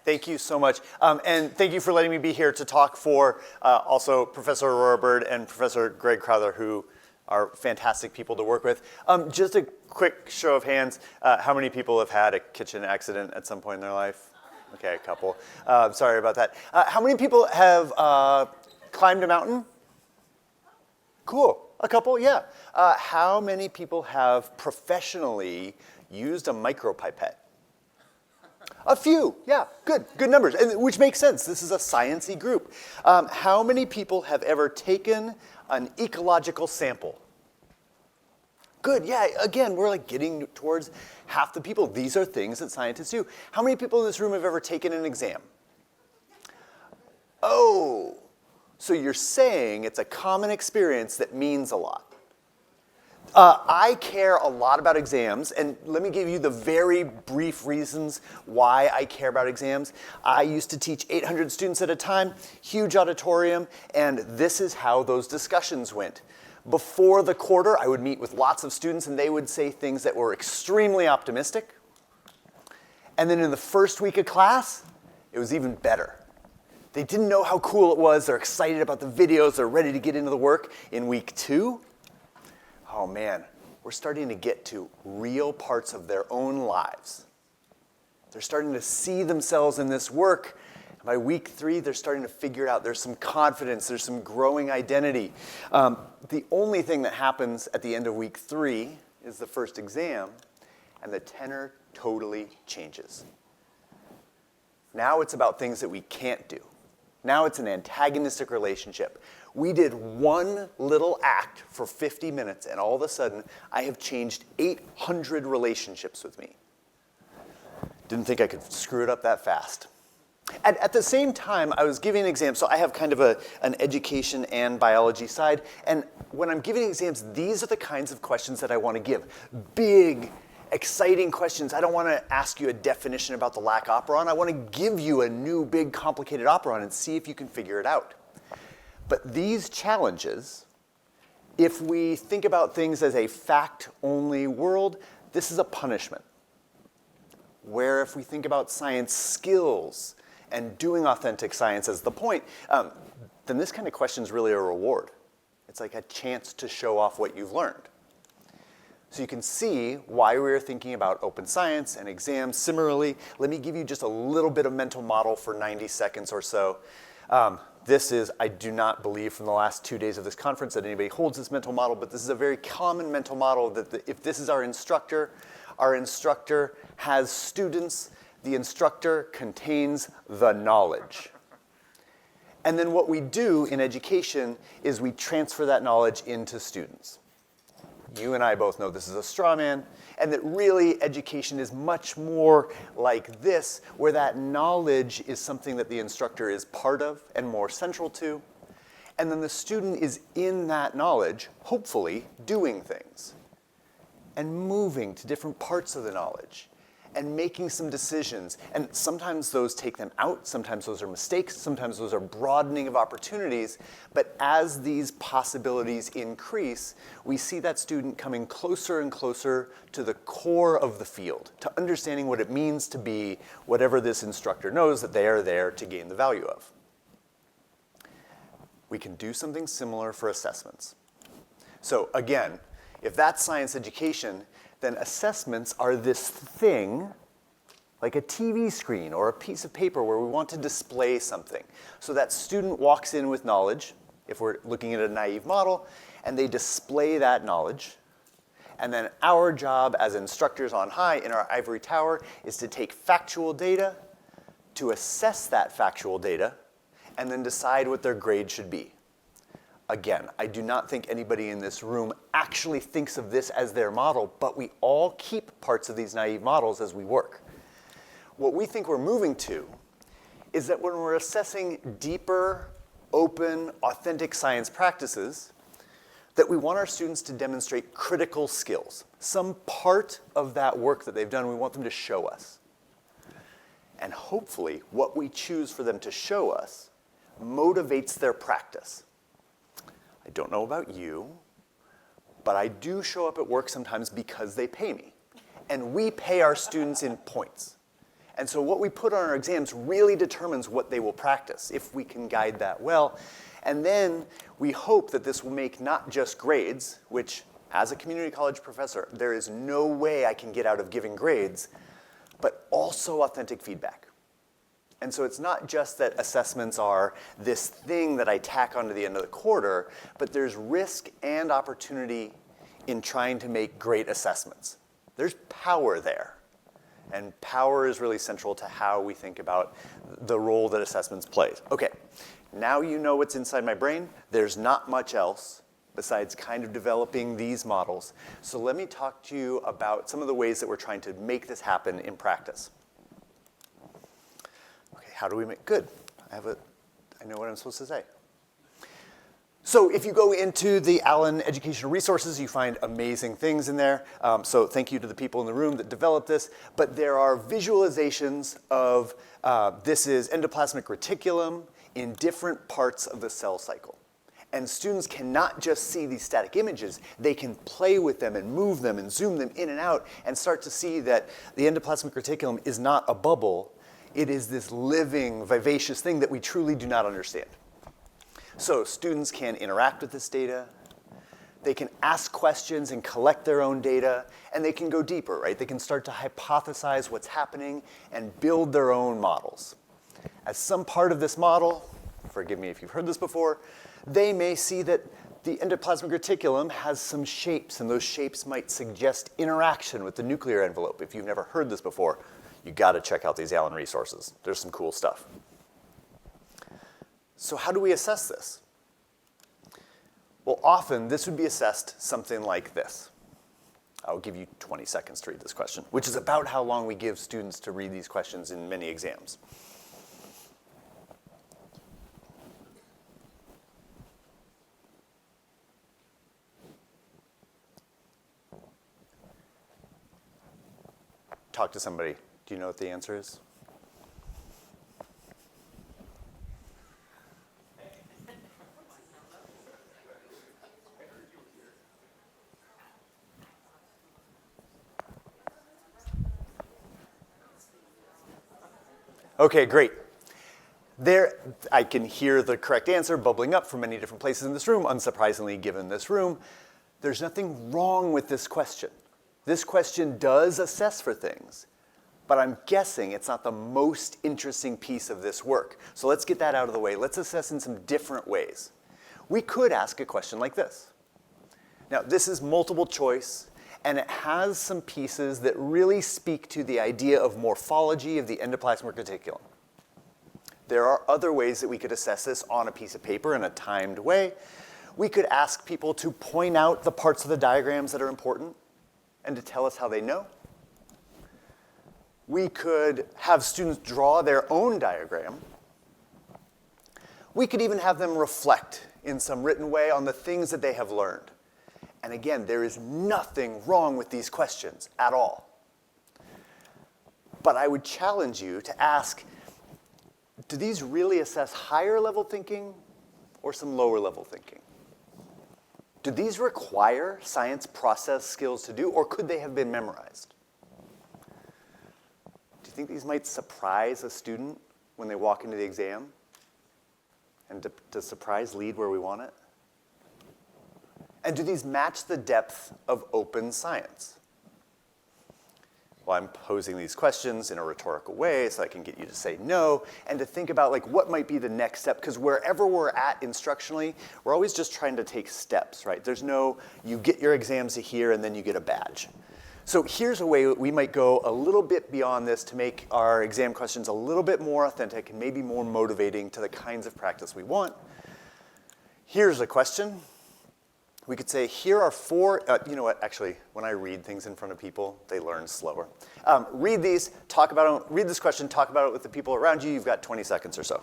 Thank you so much. And thank you for letting me be here to talk for also Professor Aurora Bird and Professor Greg Crowther, who are fantastic people to work with. Just a quick show of hands. How many people have had a kitchen accident at some point in their life? Okay, a couple. Sorry about that. How many people have climbed a mountain? Cool. A couple, yeah. How many people have professionally used a micropipette? A few, yeah, good numbers, and which makes sense. This is a science-y group. How many people have ever taken an ecological sample? Good, yeah, again, we're like getting towards half the people. These are things that scientists do. How many people in this room have ever taken an exam? Oh, so you're saying it's a common experience that means a lot. I care a lot about exams, and let me give you the very brief reasons why I care about exams. I used to teach 800 students at a time, huge auditorium, and this is how those discussions went. Before the quarter, I would meet with lots of students, and they would say things that were extremely optimistic. And then in the first week of class, it was even better. They didn't know how cool it was. They're excited about the videos. They're ready to get into the work. In week 2, oh man, we're starting to get to real parts of their own lives. They're starting to see themselves in this work. And by week 3, they're starting to figure it out. There's some confidence. There's some growing identity. The only thing that happens at the end of week 3 is the first exam, and the tenor totally changes. Now it's about things that we can't do. Now it's an antagonistic relationship. We did one little act for 50 minutes, and all of a sudden, I have changed 800 relationships with me. Didn't think I could screw it up that fast. At the same time, I was giving an exam, so I have kind of an education and biology side, and when I'm giving exams, these are the kinds of questions that I want to give. Big, exciting questions. I don't want to ask you a definition about the lac operon. I want to give you a new, big, complicated operon and see if you can figure it out. But these challenges, if we think about things as a fact-only world, this is a punishment. Where if we think about science skills and doing authentic science as the point, then this kind of question is really a reward. It's like a chance to show off what you've learned. So you can see why we're thinking about open science and exams. Similarly, let me give you just a little bit of mental model for 90 seconds or so. This is, I do not believe from the last 2 days of this conference that anybody holds this mental model, but this is a very common mental model that if this is our instructor has students, the instructor contains the knowledge. And then what we do in education is we transfer that knowledge into students. You and I both know this is a straw man, and that really education is much more like this, where that knowledge is something that the instructor is part of and more central to, and then the student is in that knowledge, hopefully doing things, and moving to different parts of the knowledge, and making some decisions. And sometimes those take them out, sometimes those are mistakes, sometimes those are broadening of opportunities. But as these possibilities increase, we see that student coming closer and closer to the core of the field, to understanding what it means to be whatever this instructor knows that they are there to gain the value of. We can do something similar for assessments. So again, if that's science education, then assessments are this thing, like a TV screen or a piece of paper where we want to display something. So that student walks in with knowledge, if we're looking at a naive model, and they display that knowledge. And then our job as instructors on high in our ivory tower is to take factual data, to assess that factual data, and then decide what their grade should be. Again, I do not think anybody in this room actually thinks of this as their model, but we all keep parts of these naive models as we work. What we think we're moving to is that when we're assessing deeper, open, authentic science practices, that we want our students to demonstrate critical skills. Some part of that work that they've done, we want them to show us. And hopefully, what we choose for them to show us motivates their practice. I don't know about you, but I do show up at work sometimes because they pay me. And we pay our students in points. And so what we put on our exams really determines what they will practice, if we can guide that well. And then we hope that this will make not just grades, which as a community college professor, there is no way I can get out of giving grades, but also authentic feedback. And so it's not just that assessments are this thing that I tack onto the end of the quarter, but there's risk and opportunity in trying to make great assessments. There's power there. And power is really central to how we think about the role that assessments play. Okay, now you know what's inside my brain. There's not much else besides kind of developing these models. So let me talk to you about some of the ways that we're trying to make this happen in practice. Okay, how do we make, good. I know what I'm supposed to say. So if you go into the Allen Educational Resources, you find amazing things in there. So thank you to the people in the room that developed this. But there are visualizations of, this is endoplasmic reticulum in different parts of the cell cycle. And students cannot just see these static images. They can play with them and move them and zoom them in and out and start to see that the endoplasmic reticulum is not a bubble. It is this living, vivacious thing that we truly do not understand. So students can interact with this data, they can ask questions and collect their own data, and they can go deeper, right? They can start to hypothesize what's happening and build their own models. As some part of this model, forgive me if you've heard this before, they may see that the endoplasmic reticulum has some shapes, and those shapes might suggest interaction with the nuclear envelope. If you've never heard this before, you gotta check out these Allen resources. There's some cool stuff. So how do we assess this? Well, often this would be assessed something like this. I'll give you 20 seconds to read this question, which is about how long we give students to read these questions in many exams. Talk to somebody. Do you know what the answer is? Okay, great. There, I can hear the correct answer bubbling up from many different places in this room, unsurprisingly given this room. There's nothing wrong with this question. This question does assess for things, but I'm guessing it's not the most interesting piece of this work. So let's get that out of the way. Let's assess in some different ways. We could ask a question like this. Now, this is multiple choice, and it has some pieces that really speak to the idea of morphology of the endoplasmic reticulum. There are other ways that we could assess this on a piece of paper in a timed way. We could ask people to point out the parts of the diagrams that are important and to tell us how they know. We could have students draw their own diagram. We could even have them reflect in some written way on the things that they have learned. And again, there is nothing wrong with these questions at all. But I would challenge you to ask, do these really assess higher level thinking or some lower level thinking? Do these require science process skills to do, or could they have been memorized? Do you think these might surprise a student when they walk into the exam? And does surprise lead where we want it? And do these match the depth of open science? Well, I'm posing these questions in a rhetorical way so I can get you to say no and to think about like what might be the next step, because wherever we're at instructionally, we're always just trying to take steps, right? There's no, you get your exams to here and then you get a badge. So here's a way we might go a little bit beyond this to make our exam questions a little bit more authentic and maybe more motivating to the kinds of practice we want. Here's a question. We could say, here are four, you know what, actually, when I read things in front of people, they learn slower. Read these, talk about it, read this question, talk about it with the people around you. You've got 20 seconds or so.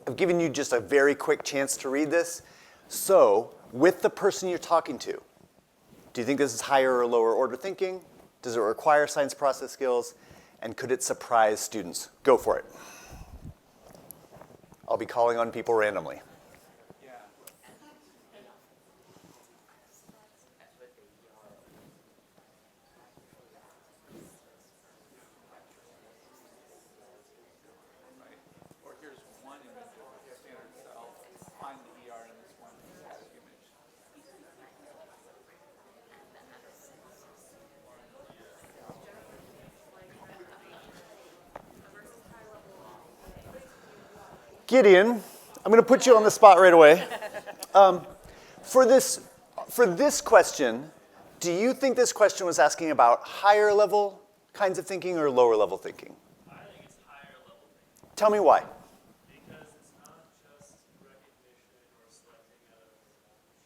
I've given you just a very quick chance to read this. So, with the person you're talking to, do you think this is higher or lower order thinking? Does it require science process skills? And could it surprise students? Go for it. I'll be calling on people randomly. Gideon, I'm going to put you on the spot right away. For this question, do you think this question was asking about higher level kinds of thinking or lower level thinking? I think it's higher level thinking. Tell me why. Because it's not just recognition or selecting a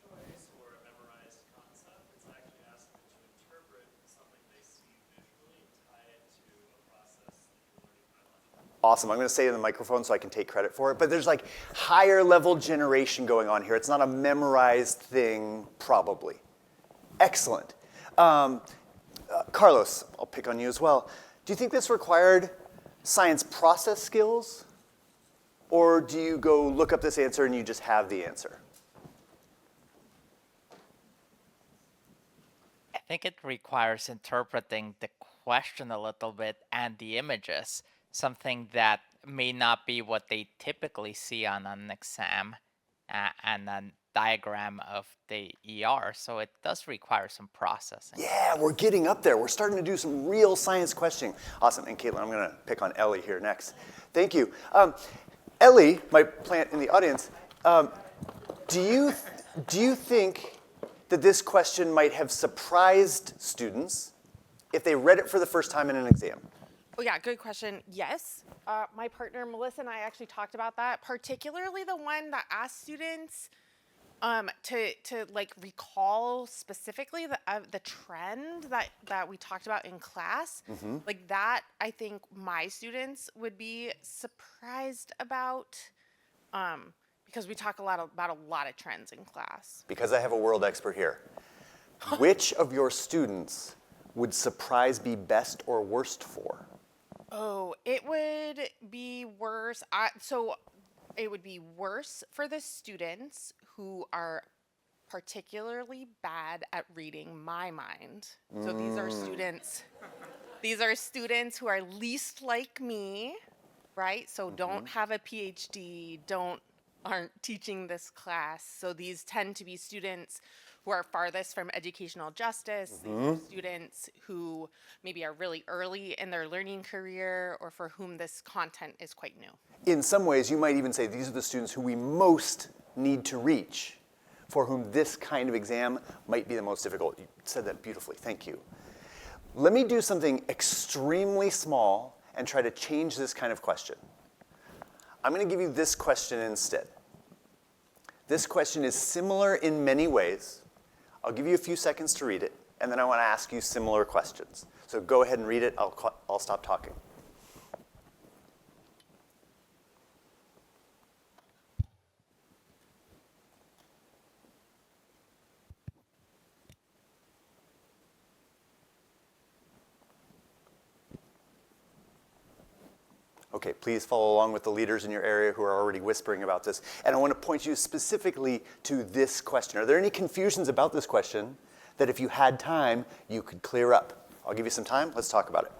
choice or a memorized concept. It's actually asking them to interpret something they see visually and tie it to a process that you're learning biologically. Awesome. I'm going to say it in the microphone so I can take credit for it. But there's like higher level generation going on here. It's not a memorized thing, probably. Excellent. Carlos, I'll pick on you as well. Do you think this required science process skills? Or do you go look up this answer and you just have the answer? I think it requires interpreting the question a little bit and the images, something that may not be what they typically see on an exam and a diagram of the ER. So it does require some processing. Yeah, we're getting up there. We're starting to do some real science questioning. Awesome. And Caitlin, I'm going to pick on Ellie here next. Thank you. Ellie, my plant in the audience, do you think that this question might have surprised students if they read it for the first time in an exam? Oh yeah, good question. Yes, my partner Melissa and I actually talked about that, particularly the one that asked students to like recall specifically the trend that we talked about in class. Mm-hmm. Like that, I think my students would be surprised about because we talk about a lot of trends in class. Because I have a world expert here. Which of your students would surprise be best or worst for? Oh, it would be worse. So it would be worse for the students who are particularly bad at reading my mind. So these are students who are least like me, right? So don't have a PhD, aren't teaching this class. So these tend to be students who are farthest from educational justice, students who maybe are really early in their learning career or for whom this content is quite new. In some ways, you might even say these are the students who we most need to reach, for whom this kind of exam might be the most difficult. You said that beautifully, thank you. Let me do something extremely small and try to change this kind of question. I'm going to give you this question instead. This question is similar in many ways. I'll give you a few seconds to read it, and then I want to ask you similar questions. So go ahead and read it. I'll stop talking. Okay, please follow along with the leaders in your area who are already whispering about this. And I want to point you specifically to this question. Are there any confusions about this question that if you had time, you could clear up? I'll give you some time. Let's talk about it.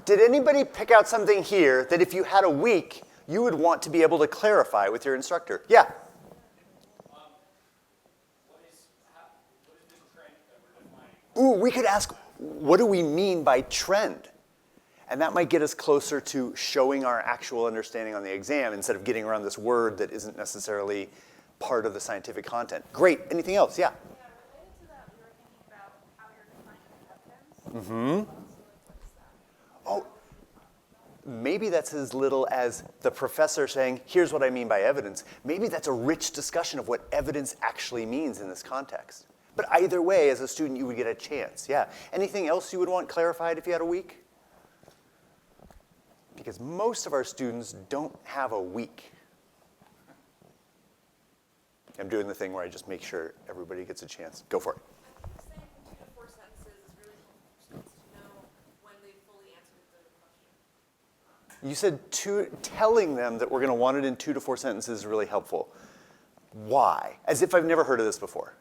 Did anybody pick out something here that if you had a week, you would want to be able to clarify with your instructor? Yeah? What is the could ask, what do we mean by trend? And that might get us closer to showing our actual understanding on the exam instead of getting around this word that isn't necessarily part of the scientific content. Great. Anything else? Yeah. Yeah, related to that, we were thinking about how you're defining evidence. Mm-hmm. So what is that? Oh, maybe that's as little as the professor saying, here's what I mean by evidence. Maybe that's a rich discussion of what evidence actually means in this context. But either way, as a student, you would get a chance. Yeah. Anything else you would want clarified if you had a week? Because most of our students don't have a week. I'm doing the thing where I just make sure everybody gets a chance. Go for it. I think saying 2 to 4 sentences is really helpful for students to know when they fully answered the question. You said telling them that we're going to want it in 2 to 4 sentences is really helpful. Why? As if I've never heard of this before.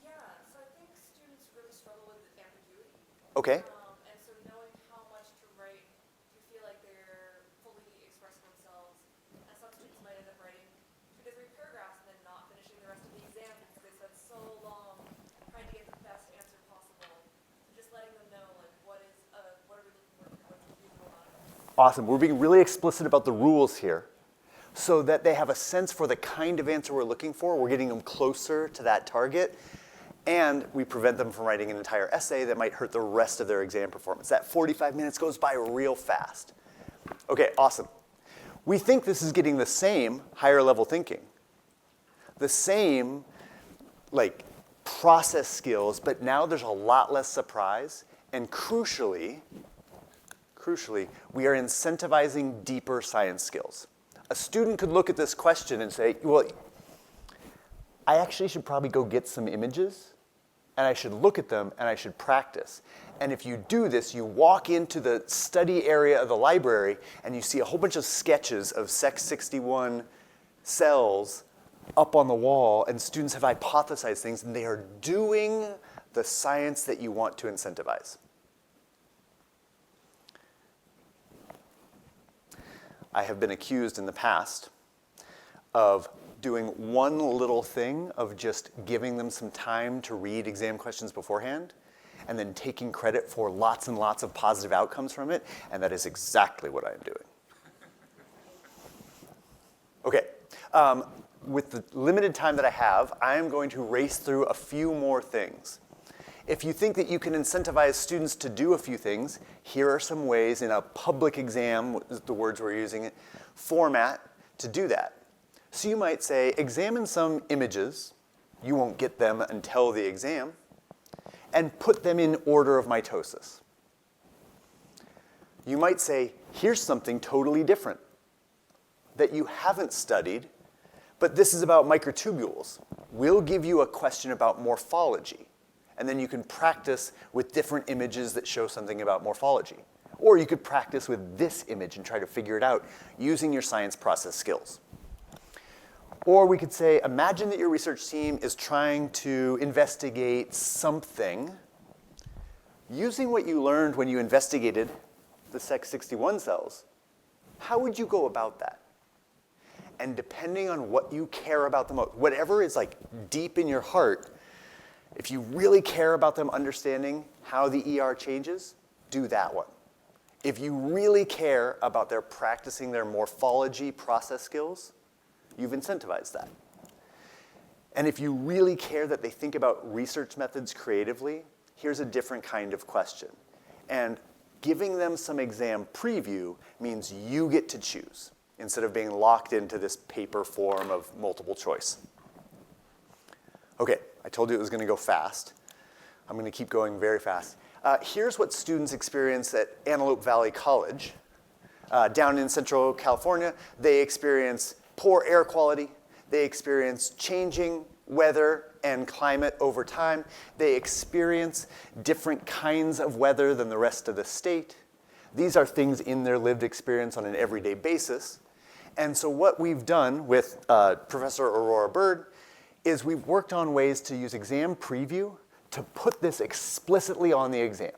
Yeah, so I think students really struggle with ambiguity. Okay. And so knowing how much to write to feel like they're fully expressing themselves. And some students might end up writing 2 to 3 paragraphs and then not finishing the rest of the exam because they spent so long trying to get the best answer possible. So just letting them know, like, what are we looking for here? What's reasonable amount of time? Awesome. We're being really explicit about the rules here so that they have a sense for the kind of answer we're looking for. We're getting them closer to that target. And we prevent them from writing an entire essay that might hurt the rest of their exam performance. That 45 minutes goes by real fast. Okay, awesome. We think this is getting the same higher level thinking, the same like process skills, but now there's a lot less surprise. And crucially, we are incentivizing deeper science skills. A student could look at this question and say, well, I actually should probably go get some images, and I should look at them, and I should practice. And if you do this, you walk into the study area of the library, and you see a whole bunch of sketches of Sec61 cells up on the wall, and students have hypothesized things, and they are doing the science that you want to incentivize. I have been accused in the past of doing one little thing of just giving them some time to read exam questions beforehand and then taking credit for lots and lots of positive outcomes from it, and that is exactly what I'm doing. Okay, with the limited time that I have, I am going to race through a few more things. If you think that you can incentivize students to do a few things, here are some ways in a public exam, the words we're using, format to do that. So you might say, examine some images, you won't get them until the exam, and put them in order of mitosis. You might say, here's something totally different that you haven't studied, but this is about microtubules. We'll give you a question about morphology, and then you can practice with different images that show something about morphology. Or you could practice with this image and try to figure it out using your science process skills. Or we could say, imagine that your research team is trying to investigate something using what you learned when you investigated the Sec61 cells. How would you go about that? And depending on what you care about the most, whatever is like deep in your heart, if you really care about them understanding how the ER changes, do that one. If you really care about their practicing their morphology process skills, you've incentivized that. And if you really care that they think about research methods creatively, here's a different kind of question. And giving them some exam preview means you get to choose instead of being locked into this paper form of multiple choice. Okay, I told you it was going to go fast. I'm going to keep going very fast. Here's what students experience at Antelope Valley College. Down in Central California, they experience poor air quality. They experience changing weather and climate over time. They experience different kinds of weather than the rest of the state. These are things in their lived experience on an everyday basis. And so what we've done with Professor Aurora Bird is we've worked on ways to use exam preview to put this explicitly on the exam.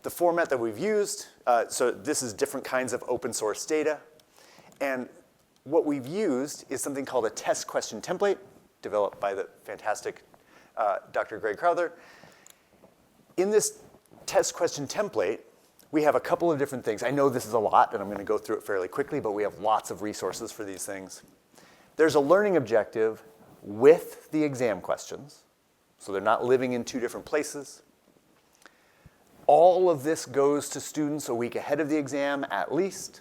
The format that we've used, so this is different kinds of open source data. And what we've used is something called a test question template, developed by the fantastic Dr. Greg Crowther. In this test question template, we have a couple of different things. I know this is a lot, and I'm going to go through it fairly quickly, but we have lots of resources for these things. There's a learning objective with the exam questions, so they're not living in two different places. All of this goes to students a week ahead of the exam at least.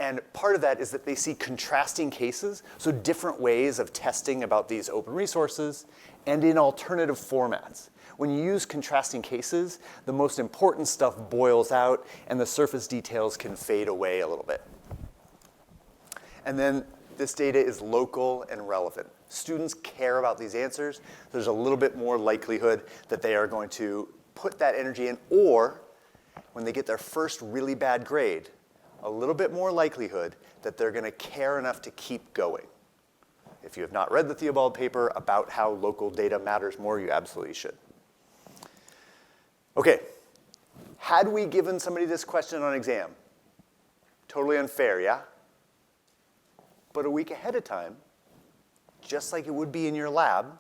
And part of that is that they see contrasting cases, so different ways of testing about these open resources, and in alternative formats. When you use contrasting cases, the most important stuff boils out, and the surface details can fade away a little bit. And then this data is local and relevant. Students care about these answers. There's a little bit more likelihood that they are going to put that energy in, or when they get their first really bad grade, a little bit more likelihood that they're going to care enough to keep going. If you have not read the Theobald paper about how local data matters more, you absolutely should. Okay, had we given somebody this question on exam, totally unfair, yeah? But a week ahead of time, just like it would be in your lab,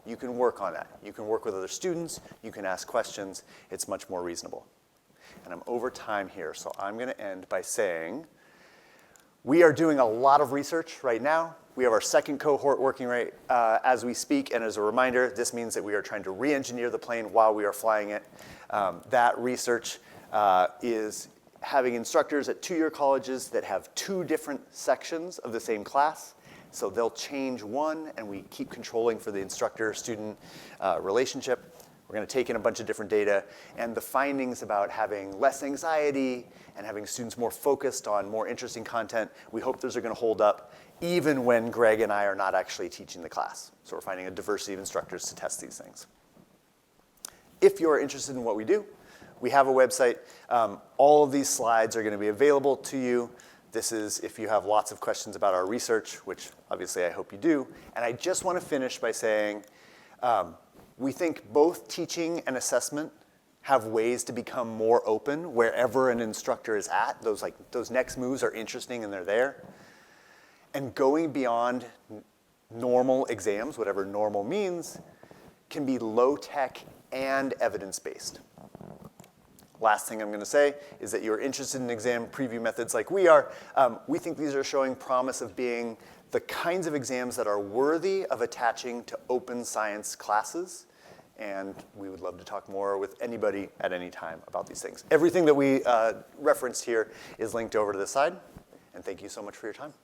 you can work on that. You can work with other students, you can ask questions, it's much more reasonable. And I'm over time here, so I'm going to end by saying we are doing a lot of research right now. We have our second cohort working right as we speak, and as a reminder, this means that we are trying to re-engineer the plane while we are flying it. That research is having instructors at two-year colleges that have two different sections of the same class. So they'll change one, and we keep controlling for the instructor-student relationship. We're going to take in a bunch of different data, and the findings about having less anxiety and having students more focused on more interesting content, we hope those are going to hold up even when Greg and I are not actually teaching the class. So we're finding a diversity of instructors to test these things. If you're interested in what we do, we have a website. All of these slides are going to be available to you. This is if you have lots of questions about our research, which obviously I hope you do. And I just want to finish by saying, we think both teaching and assessment have ways to become more open wherever an instructor is at. Those next moves are interesting and they're there. And going beyond normal exams, whatever normal means, can be low-tech and evidence-based. Last thing I'm going to say is that you're interested in exam preview methods like we are. We think these are showing promise of being the kinds of exams that are worthy of attaching to open science classes. And we would love to talk more with anybody at any time about these things. Everything that we referenced here is linked over to this side. And thank you so much for your time.